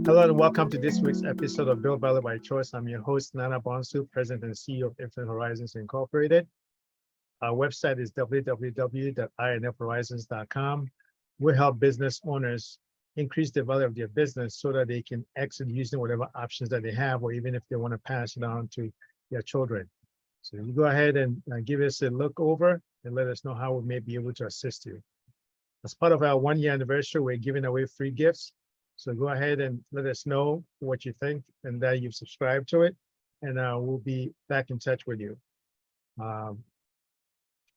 Hello and welcome to this week's episode of Build Value by Choice. I'm your host, Nana Bonsu, President and CEO of Infinite Horizons Incorporated. Our website is www.infhorizons.com. We help business owners increase the value of their business so that they can exit using whatever options that they have, or even if they want to pass it on to their children. So you go ahead and give us a look over and let us know how we may be able to assist you. As part of our 1-year anniversary, we're giving away free gifts. So go ahead and let us know what you think and that you've subscribed to it, and we'll be back in touch with you.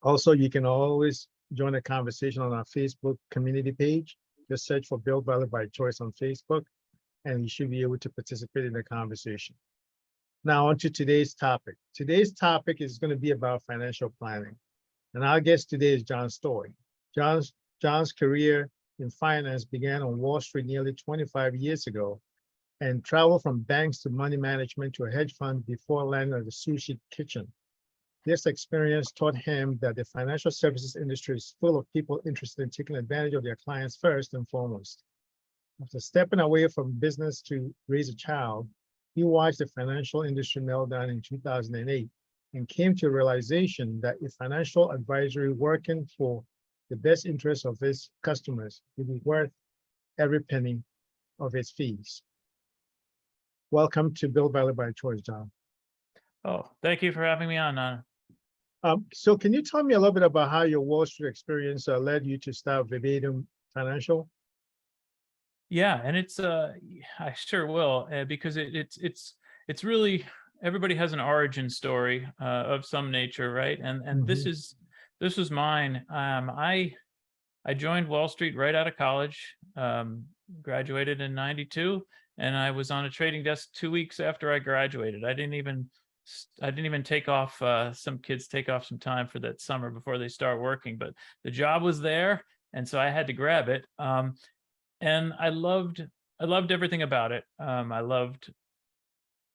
Also, you can always join the conversation on our Facebook community page. Just search for Build Value by Choice on Facebook, and you should be able to participate in the conversation. Now, on to today's topic. Today's topic is going to be about financial planning. And our guest today is John Stoj. John's career in finance began on Wall Street nearly 25 years ago and traveled from banks to money management to a hedge fund before landing at the sushi kitchen. This experience taught him that the financial services industry is full of people interested in taking advantage of their clients first and foremost. After stepping away from business to raise a child, he watched the financial industry meltdown in 2008 and came to a realization that a financial advisory working for the best interest of his customers would be worth every penny of its fees. Welcome to Build Value by Choice, John. Oh, thank you for having me on. So can you tell me a little bit about how your Wall Street experience led you to start Verbatim Financial? Yeah, and it's I sure will, because it's really, everybody has an origin story of some nature, right? And this was mine. I joined Wall Street right out of college, graduated in '92, and I was on a trading desk 2 weeks after I graduated. I didn't even take off. Some kids take off some time for that summer before they start working, but the job was there, and so I had to grab it. And I loved everything about it. I loved,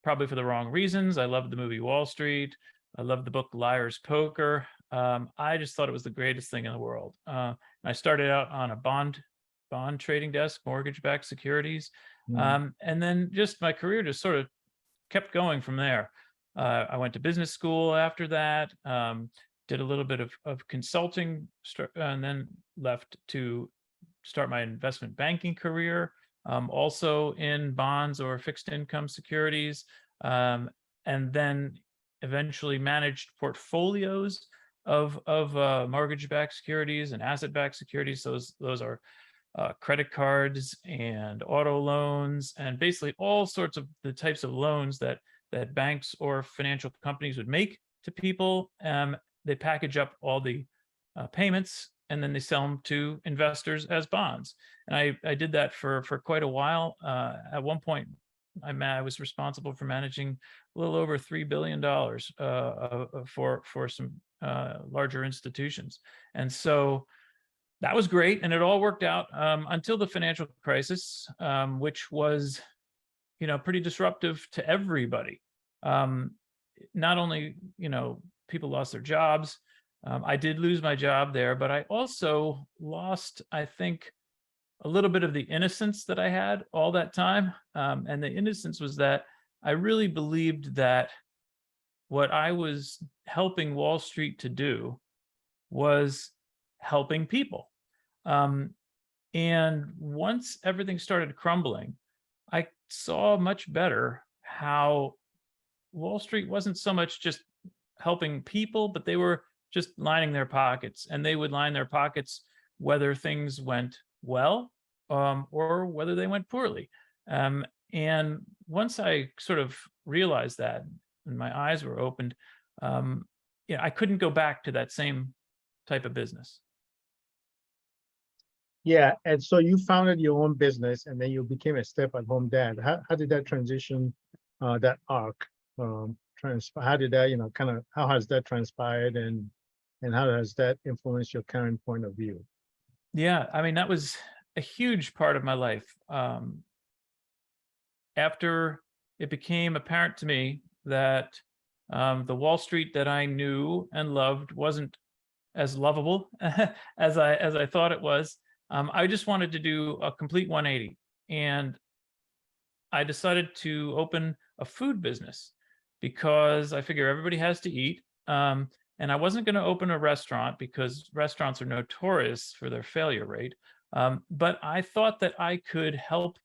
probably for the wrong reasons, I loved the movie Wall Street. I loved the book Liar's Poker. I just thought it was the greatest thing in the world. I started out on a bond trading desk, mortgage-backed securities. And then just my career just sort of kept going from there. I went to business school after that, did a little bit of consulting, and then left to start my investment banking career, also in bonds or fixed income securities, and then eventually managed portfolios of mortgage-backed securities and asset-backed securities. Those are credit cards and auto loans, and basically all sorts of the types of loans that banks or financial companies would make to people. They package up all the payments, and then they sell them to investors as bonds. And I did that for quite a while. At one point, I was responsible for managing a little over $3 billion for some larger institutions. And so that was great, and it all worked out until the financial crisis, which was, pretty disruptive to everybody. Not only, people lost their jobs. I did lose my job there, but I also lost, I think, a little bit of the innocence that I had all that time. And the innocence was that I really believed that what I was helping Wall Street to do was helping people. And once everything started crumbling, I saw much better how Wall Street wasn't so much just helping people, but they were just lining their pockets, and they would line their pockets whether things went well or whether they went poorly. And once I sort of realized that, and my eyes were opened, I couldn't go back to that same type of business. Yeah, and so you founded your own business, and then you became a step-at-home dad. How did that transition, that arc, how did that, how has that transpired, and how has that influenced your current point of view? Yeah, I mean, that was a huge part of my life. After it became apparent to me that the Wall Street that I knew and loved wasn't as lovable as I thought it was, I just wanted to do a complete 180. And I decided to open a food business because I figure everybody has to eat. And I wasn't going to open a restaurant because restaurants are notorious for their failure rate. But I thought that I could help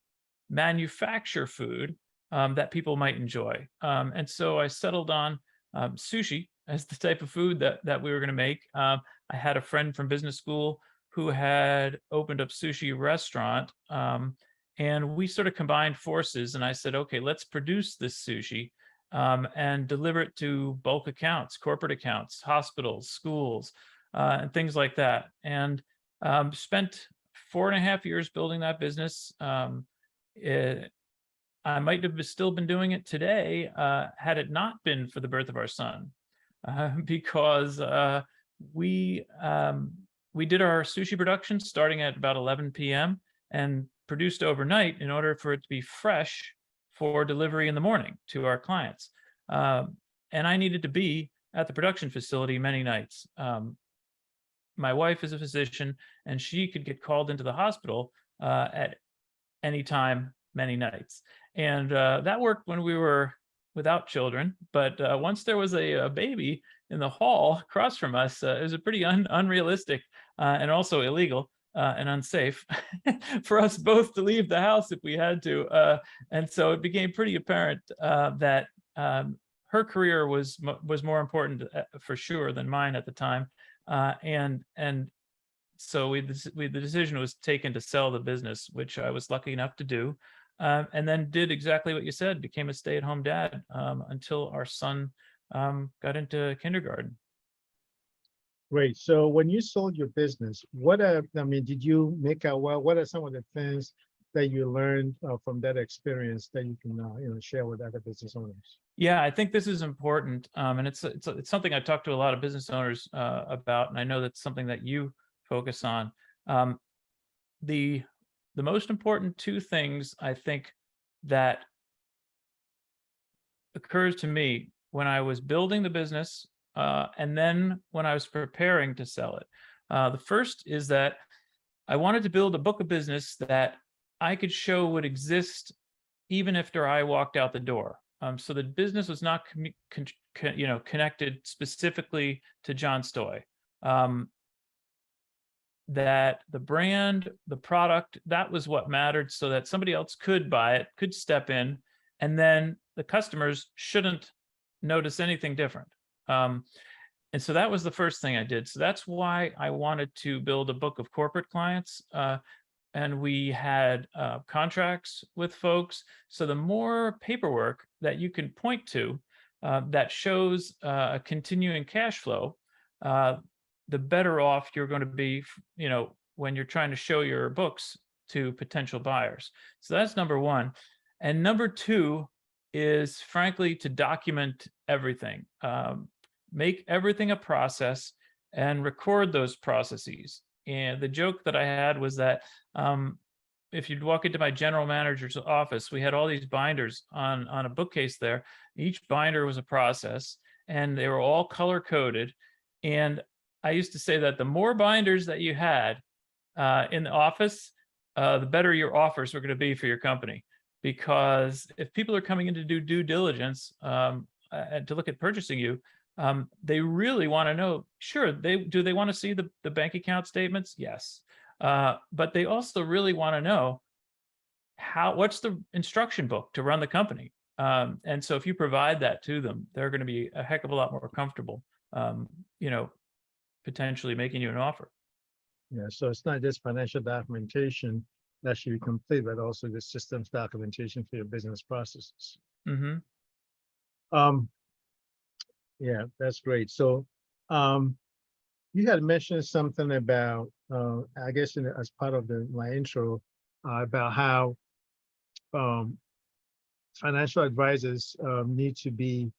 manufacture food that people might enjoy. And so I settled on sushi as the type of food that we were going to make. I had a friend from business school who had opened up sushi restaurant. And we sort of combined forces, and I said, okay, let's produce this sushi and deliver it to bulk accounts, corporate accounts, hospitals, schools, and things like that. And spent 4.5 years building that business. I might have still been doing it today had it not been for the birth of our son, because we did our sushi production starting at about 11 p.m. and produced overnight in order for it to be fresh for delivery in the morning to our clients. And I needed to be at the production facility many nights. My wife is a physician, and she could get called into the hospital at any time, many nights. And that worked when we were without children. But once there was a baby in the hall across from us, it was a pretty unrealistic and also illegal and unsafe for us both to leave the house if we had to. And so it became pretty apparent that her career was more important for sure than mine at the time. And so the decision was taken to sell the business, which I was lucky enough to do, and then did exactly what you said, became a stay-at-home dad until our son got into kindergarten. Great. So when you sold your business, did you make out, well, what are some of the things that you learned from that experience that you can, share with other business owners? Yeah, I think this is important, and it's something I talk to a lot of business owners about, and I know that's something that you focus on. The most important two things I think that occurs to me when I was building the business and then when I was preparing to sell it. The first is that I wanted to build a book of business that I could show would exist even after I walked out the door. So the business was not connected specifically to John Stoj. That the brand, the product, that was what mattered, so that somebody else could buy it, could step in, and then the customers shouldn't notice anything different. And so that was the first thing I did. So that's why I wanted to build a book of corporate clients. And we had contracts with folks. So the more paperwork that you can point to that shows a continuing cash flow, the better off you're going to be, when you're trying to show your books to potential buyers. So that's number one. And number two is, frankly, to document everything. Make everything a process and record those processes. And the joke that I had was that if you'd walk into my general manager's office, we had all these binders on a bookcase there. Each binder was a process, and they were all color coded. And I used to say that the more binders that you had in the office, the better your offers were going to be for your company. Because if people are coming in to do due diligence and to look at purchasing you, they really want to know, sure, do they want to see the bank account statements? Yes. But they also really want to know what's the instruction book to run the company. And so if you provide that to them, they're going to be a heck of a lot more comfortable, potentially making you an offer. Yeah, so it's not just financial documentation that should be complete, but also the systems documentation for your business processes. Mm-hmm. Yeah, that's great. So you had mentioned something about, I guess as part of my intro, about how financial advisors need to be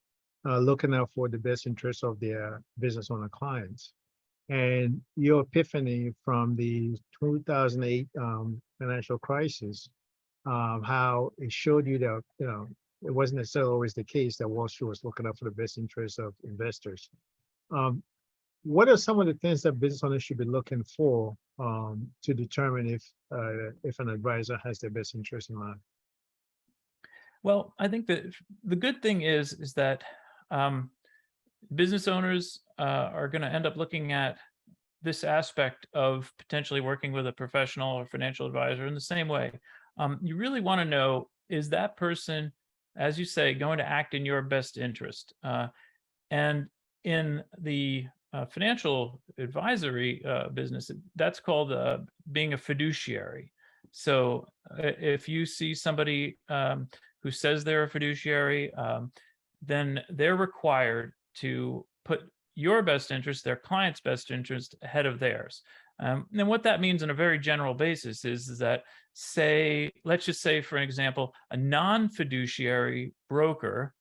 looking out for the best interests of their business owner clients. And your epiphany from the 2008 financial crisis, how it showed you that, it wasn't necessarily always the case that Wall Street was looking out for the best interests of investors. What are some of the things that business owners should be looking for to determine if an advisor has their best interest in mind? Well, I think that the good thing is that um, business owners are going to end up looking at this aspect of potentially working with a professional or financial advisor in the same way. You really want to know, is that person, as you say, going to act in your best interest? And in the financial advisory business, that's called being a fiduciary. So if you see somebody who says they're a fiduciary, then they're required to put your best interest, their client's best interest, ahead of theirs. And what that means on a very general basis is that, let's just say, for example, a non-fiduciary broker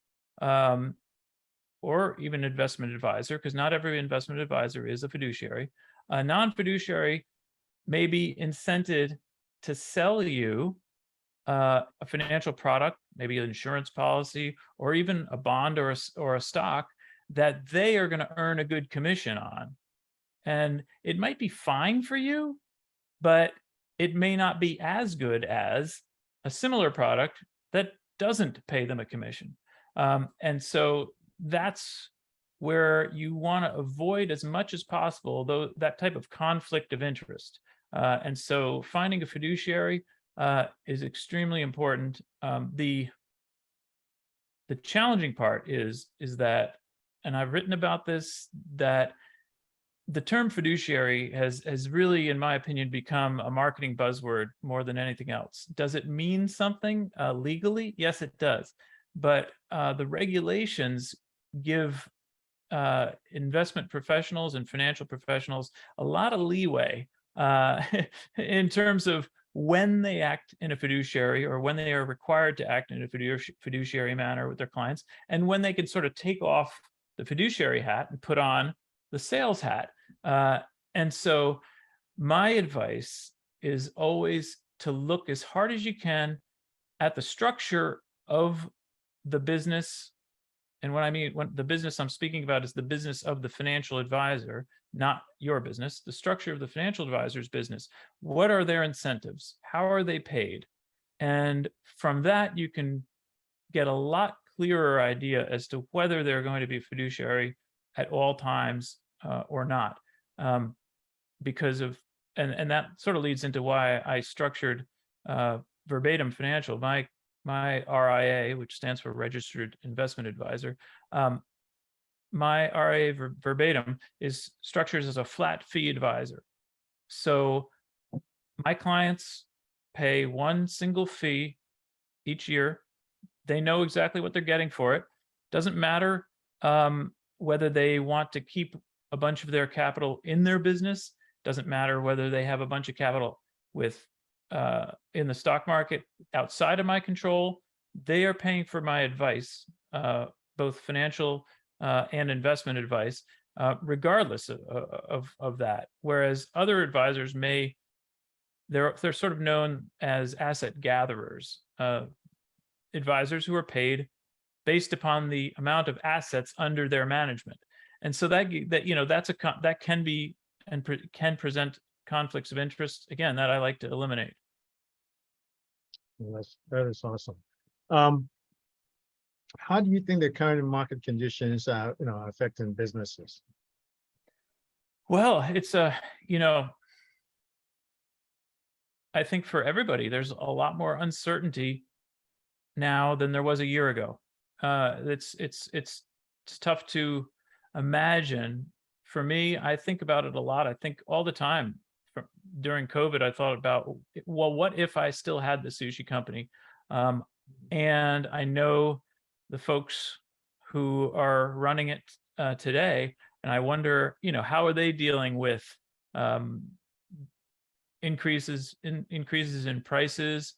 or even investment advisor, because not every investment advisor is a fiduciary, a non-fiduciary may be incented to sell you a financial product, maybe an insurance policy, or even a bond or a stock that they are going to earn a good commission on. And it might be fine for you, but it may not be as good as a similar product that doesn't pay them a commission. And so that's where you want to avoid as much as possible, though, that type of conflict of interest. And so finding a fiduciary is extremely important. The challenging part is that, and I've written about this, that the term fiduciary has really, in my opinion, become a marketing buzzword more than anything else. Does it mean something legally? Yes, it does. But the regulations give investment professionals and financial professionals a lot of leeway in terms of when they act in a fiduciary, or when they are required to act in a fiduciary manner with their clients, and when they can sort of take off the fiduciary hat and put on the sales hat. And so my advice is always to look as hard as you can at the structure of the business. And what I mean, when the business I'm speaking about is the business of the financial advisor, not your business, the structure of the financial advisor's business. What are their incentives? How are they paid? And from that, you can get a lot clearer idea as to whether they're going to be fiduciary at all times or not. Because of, and that sort of leads into why I structured Verbatim Financial, my RIA, which stands for Registered Investment Advisor. My RIA Verbatim is structured as a flat fee advisor. So my clients pay one single fee each year. They know exactly what they're getting for it. Doesn't matter whether they want to keep a bunch of their capital in their business. Doesn't matter whether they have a bunch of capital with in the stock market outside of my control. They are paying for my advice, both financial and investment advice, regardless of that. Whereas other advisors they're sort of known as asset gatherers, advisors who are paid based upon the amount of assets under their management. And so that can be and can present conflicts of interest, again, that I like to eliminate. That is awesome. How do you think the current market conditions are, affecting businesses? Well, it's I think for everybody, there's a lot more uncertainty now than there was a year ago. It's tough to imagine. For me, I think about it a lot. I think all the time. During COVID, I thought about, well, what if I still had the sushi company? And I know the folks who are running it today, and I wonder, how are they dealing with increases in prices?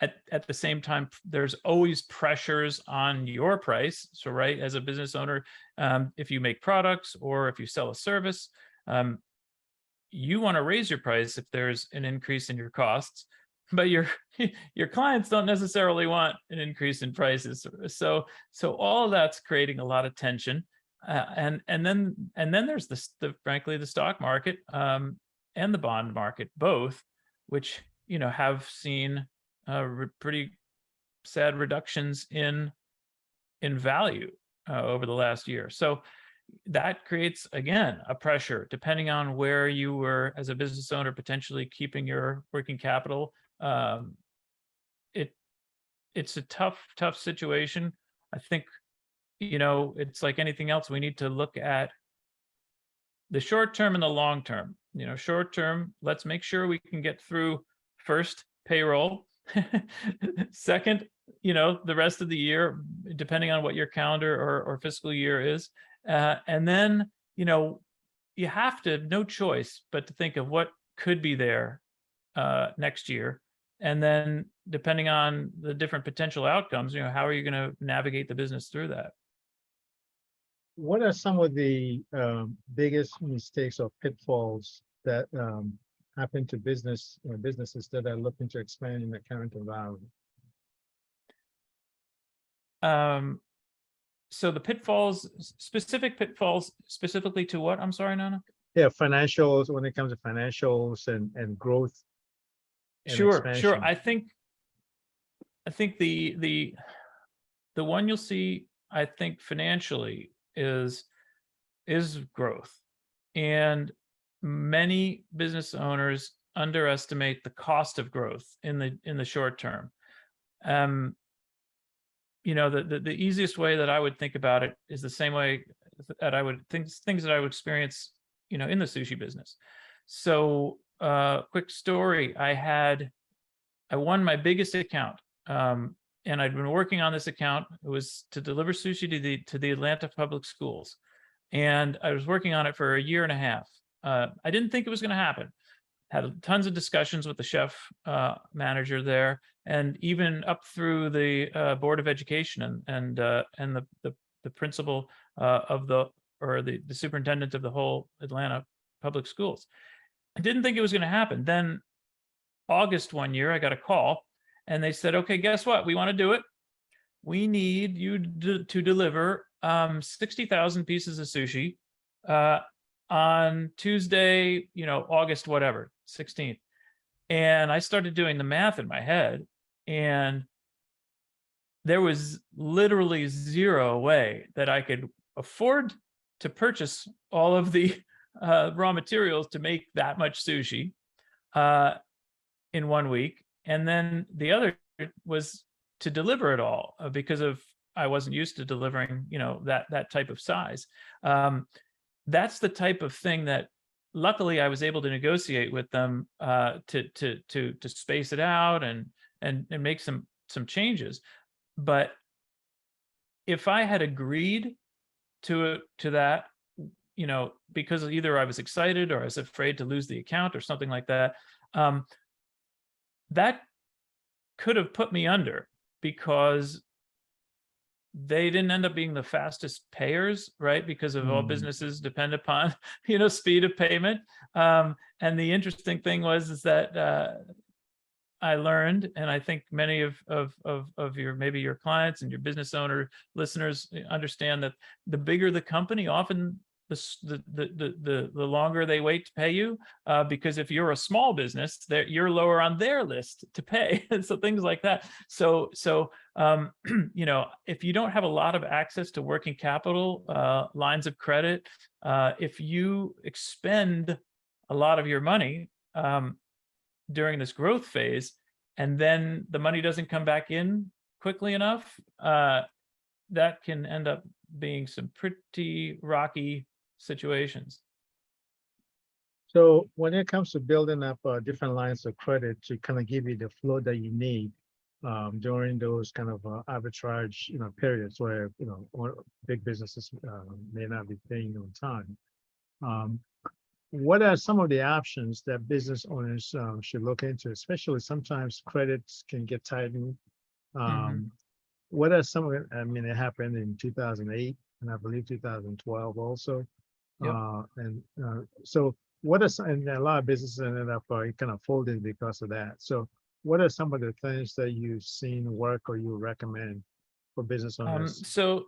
At the same time, there's always pressures on your price. So, right, as a business owner, if you make products or if you sell a service, you want to raise your price if there's an increase in your costs, but your clients don't necessarily want an increase in prices. So all of that's creating a lot of tension, and then there's frankly the stock market and the bond market, both, which have seen pretty sad reductions in value over the last year. So that creates, again, a pressure depending on where you were as a business owner, potentially keeping your working capital. It's a tough situation. I think, it's like anything else. We need to look at the short term and the long term. Short term, let's make sure we can get through first payroll. Second, the rest of the year, depending on what your calendar or fiscal year is. And then, you have to, no choice but to think of what could be there next year. And then depending on the different potential outcomes, how are you going to navigate the business through that? What are some of the biggest mistakes or pitfalls that happen to businesses that are looking to expand in the current environment? So the pitfalls, specifically to what? I'm sorry, Nana. Yeah, financials, when it comes to financials and growth. And Sure. expansion. I think the one you'll see, I think, financially is growth. And many business owners underestimate the cost of growth in the short term. The easiest way that I would think about it is the same way that I would think things that I would experience, in the sushi business. So, quick story: I won my biggest account, and I'd been working on this account. It was to deliver sushi to the Atlanta public schools, and I was working on it for a year and a half. I didn't think it was going to happen. Had tons of discussions with the chef manager there, and even up through the board of education and the principal the superintendent of the whole Atlanta public schools. I didn't think it was going to happen. Then August one year, I got a call, and they said, "Okay, guess what? We want to do it. We need you to deliver 60,000 pieces of sushi on Tuesday, August whatever, 16th." And I started doing the math in my head, and there was literally zero way that I could afford to purchase all of the raw materials to make that much sushi in 1 week. And then the other was to deliver it all because I wasn't used to delivering, that type of size. That's the type of thing that luckily I was able to negotiate with them to space it out and make some changes. But if I had agreed to that, because either I was excited or I was afraid to lose the account or something like that, that could have put me under, because they didn't end up being the fastest payers, right? Because of all businesses depend upon, speed of payment. And the interesting thing is that I learned, and I think many of your clients and your business owner listeners understand, that the bigger the company, often the longer they wait to pay you, because if you're a small business, you're lower on their list to pay. And so things like that. So if you don't have a lot of access to working capital, lines of credit, if you expend a lot of your money during this growth phase, and then the money doesn't come back in quickly enough, that can end up being some pretty rocky situations. So when it comes to building up different lines of credit to kind of give you the flow that you need during those kind of arbitrage, periods where, big businesses may not be paying on time. What are some of the options that business owners should look into? Especially sometimes credits can get tightened. What are some of it? I mean, it happened in 2008 and I believe 2012 also. Yep. So what are some, and a lot of businesses ended up kind of folding because of that. So what are some of the things that you've seen work or you recommend for business owners? So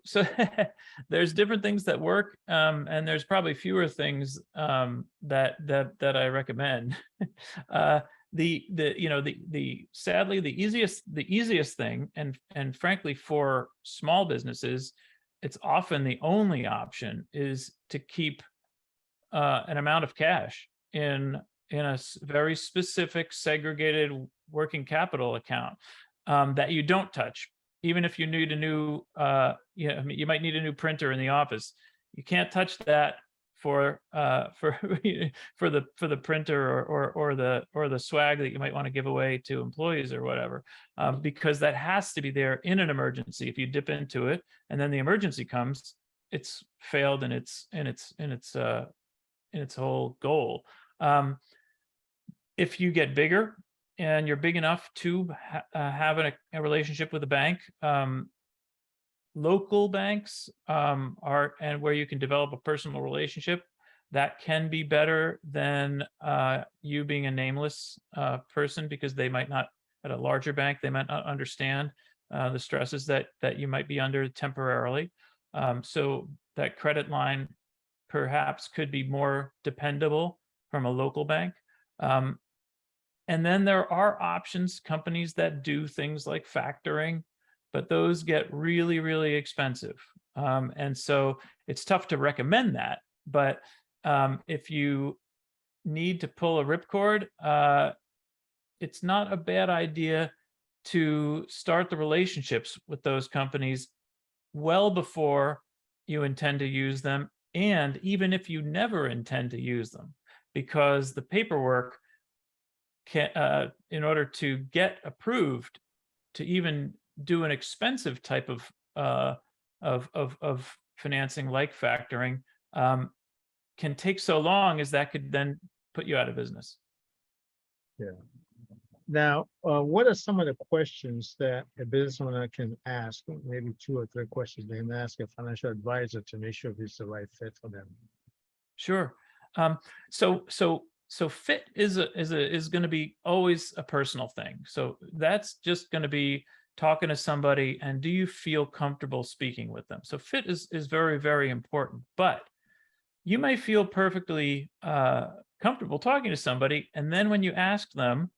there's different things that work, and there's probably fewer things that I recommend. sadly the easiest thing, and frankly for small businesses, it's often the only option, is to keep an amount of cash in a very specific segregated working capital account that you don't touch. Even if you need a new, you might need a new printer in the office. You can't touch that for for the printer or the swag that you might want to give away to employees or whatever, because that has to be there in an emergency. If you dip into it and then the emergency comes, it's failed in its whole goal. If you get bigger and you're big enough to have a relationship with a bank, local banks are, and where you can develop a personal relationship, that can be better than you being a nameless person, because they might not, at a larger bank, they might not understand the stresses that you might be under temporarily. So that credit line perhaps could be more dependable from a local bank. And then there are options, companies that do things like factoring, but those get really, really expensive. And so it's tough to recommend that. But if you need to pull a ripcord, it's not a bad idea to start the relationships with those companies well before you intend to use them, and even if you never intend to use them, because the paperwork can, in order to get approved to even do an expensive type of financing like factoring, can take so long, as that could then put you out of business. Yeah. Now, what are some of the questions that a business owner can ask? Maybe 2 or 3 questions they can ask a financial advisor to make sure it's the right fit for them. Sure. So fit is going to be always a personal thing. So that's just going to be talking to somebody, and do you feel comfortable speaking with them? So fit is very, very important. But you may feel perfectly comfortable talking to somebody, and then when you ask them,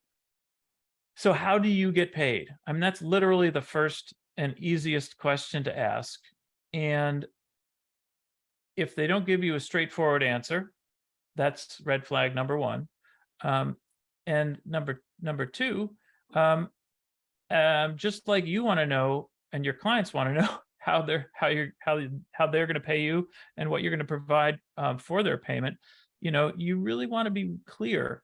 so how do you get paid? I mean, that's literally the first and easiest question to ask. And if they don't give you a straightforward answer, that's red flag number 1. And number 2, just like you want to know, and your clients want to know how they're going to pay you and what you're going to provide for their payment, you really want to be clear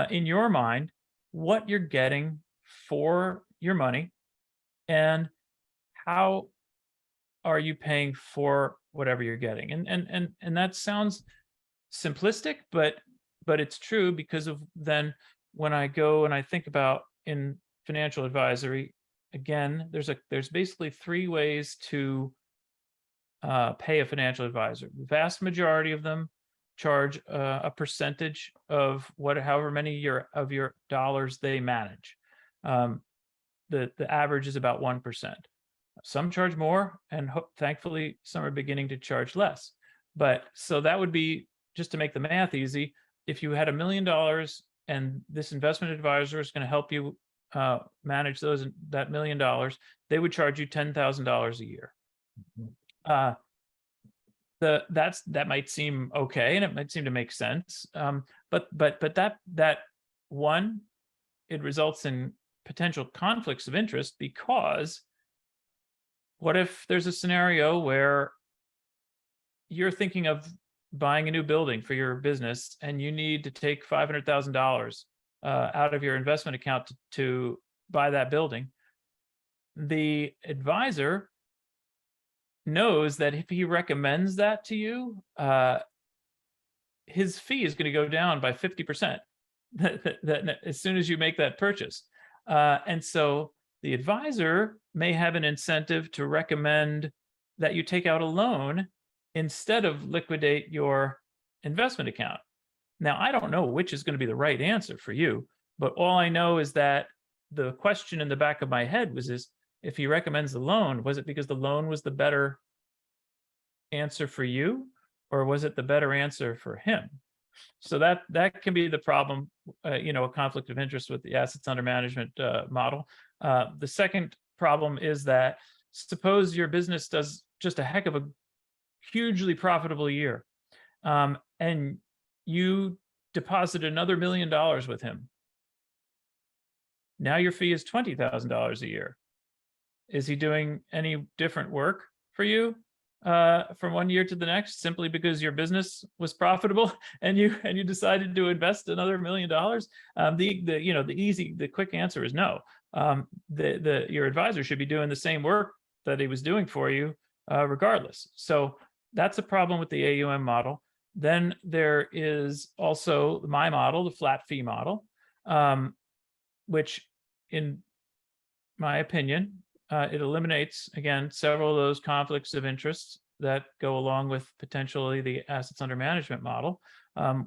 in your mind what you're getting for your money, and how are you paying for whatever you're getting. And that sounds simplistic, but it's true, because of then when I go and I think about in financial advisory, again, there's basically 3 ways to pay a financial advisor. The vast majority of them charge a percentage of however many of your dollars they manage. The average is about 1%. Some charge more, and thankfully some are beginning to charge less. But so that would be, just to make the math easy, if you had $1 million and this investment advisor is going to help you manage that $1 million, they would charge you $10,000 a year. That might seem okay, and it might seem to make sense. But that one, it results in potential conflicts of interest, because what if there's a scenario where you're thinking of buying a new building for your business, and you need to take $500,000 out of your investment account to buy that building? The advisor knows that if he recommends that to you, his fee is going to go down by 50% that as soon as you make that purchase. And so the advisor may have an incentive to recommend that you take out a loan instead of liquidate your investment account. Now, I don't know which is going to be the right answer for you, but all I know is that the question in the back of my head was this: if he recommends the loan, was it because the loan was the better answer for you, or was it the better answer for him? So that can be the problem, a conflict of interest with the assets under management model. The second problem is that suppose your business does just a heck of a hugely profitable year, and you deposit another $1 million with him. Now your fee is $20,000 a year. Is he doing any different work for you from one year to the next simply because your business was profitable and you decided to invest another $1 million? The quick answer is no. Your advisor should be doing the same work that he was doing for you regardless. So that's a problem with the AUM model. Then there is also my model, the flat fee model, which in my opinion, it eliminates, again, several of those conflicts of interest that go along with potentially the assets under management model.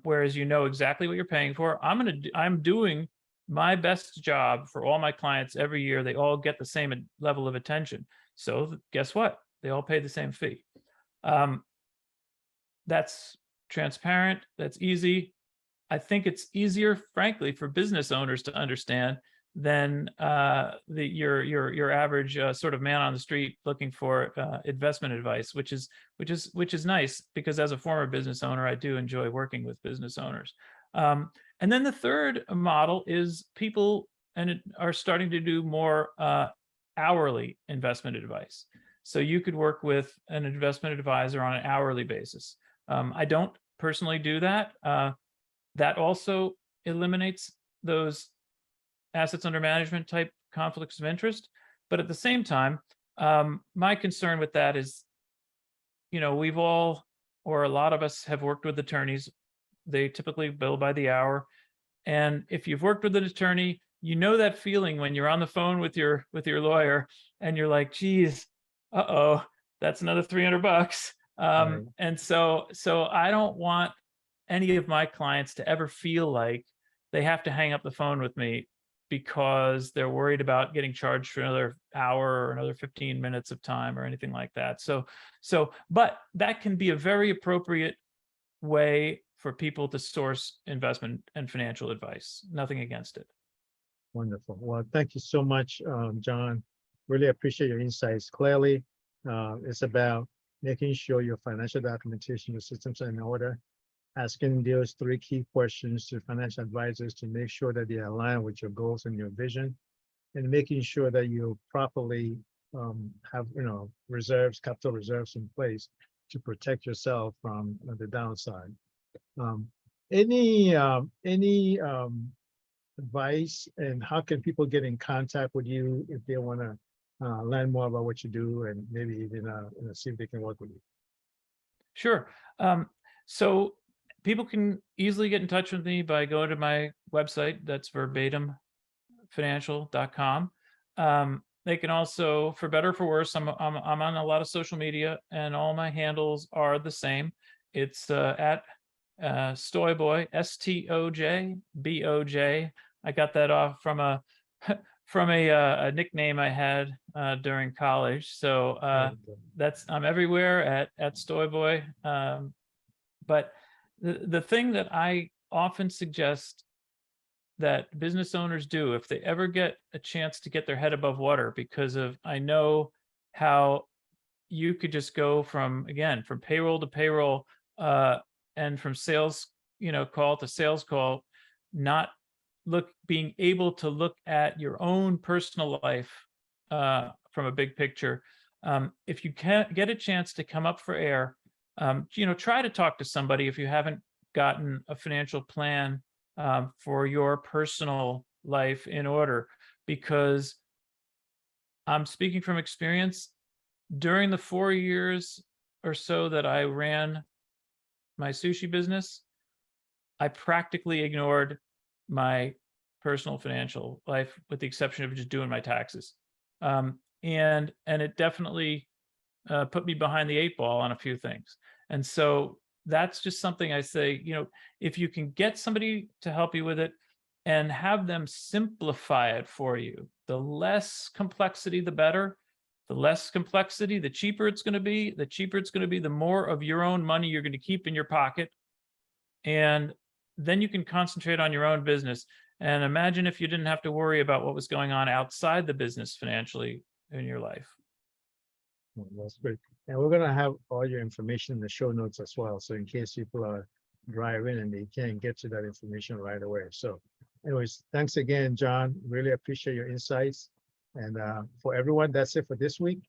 Whereas you know exactly what you're paying for. I'm doing my best job for all my clients every year. They all get the same level of attention. So guess what? They all pay the same fee. That's transparent. That's easy. I think it's easier, frankly, for business owners to understand than your average sort of man on the street looking for investment advice, which is nice, because as a former business owner, I do enjoy working with business owners. And then the third model is people are starting to do more hourly investment advice. So you could work with an investment advisor on an hourly basis. I don't personally do that. That also eliminates those assets under management type conflicts of interest. But at the same time, my concern with that is, we've all, or a lot of us, have worked with attorneys. They typically bill by the hour. And if you've worked with an attorney, you know that feeling when you're on the phone with your lawyer and you're like, geez, uh-oh, that's another $300. Right. And so I don't want any of my clients to ever feel like they have to hang up the phone with me because they're worried about getting charged for another hour or another 15 minutes of time or anything like that. But that can be a very appropriate way for people to source investment and financial advice. Nothing against it. Wonderful. Well, thank you so much, John. Really appreciate your insights. Clearly, it's about making sure your financial documentation, your systems are in order, asking those 3 key questions to financial advisors to make sure that they align with your goals and your vision, and making sure that you properly have reserves, capital reserves in place to protect yourself from the downside. Any advice, and how can people get in contact with you if they want to learn more about what you do, and maybe even see if they can work with you? Sure. So people can easily get in touch with me by going to my website. That's verbatimfinancial.com. They can also, for better or for worse, I'm on a lot of social media, and all my handles are the same. It's at Stojboj, STOJBOJ. I got that off from a nickname I had during college. So I'm everywhere at Stojboj. But the thing that I often suggest that business owners do if they ever get a chance to get their head above water, because I know how you could just go from payroll to payroll and from sales call to sales call, not being able to look at your own personal life from a big picture. If you can't get a chance to come up for air, try to talk to somebody if you haven't gotten a financial plan for your personal life in order, because I'm speaking from experience. During the 4 years or so that I ran my sushi business, I practically ignored my personal financial life, with the exception of just doing my taxes. And it definitely put me behind the 8 ball on a few things. And so that's just something I say, if you can get somebody to help you with it and have them simplify it for you, the less complexity, the better. The less complexity, the cheaper it's going to be. The cheaper it's going to be, the more of your own money you're going to keep in your pocket. And then you can concentrate on your own business. And imagine if you didn't have to worry about what was going on outside the business financially in your life. Well, that's great. And we're gonna have all your information in the show notes as well. So in case people are driving and they can't get to that information right away. So anyways, thanks again, John. Really appreciate your insights. And for everyone, that's it for this week.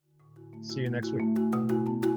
See you next week.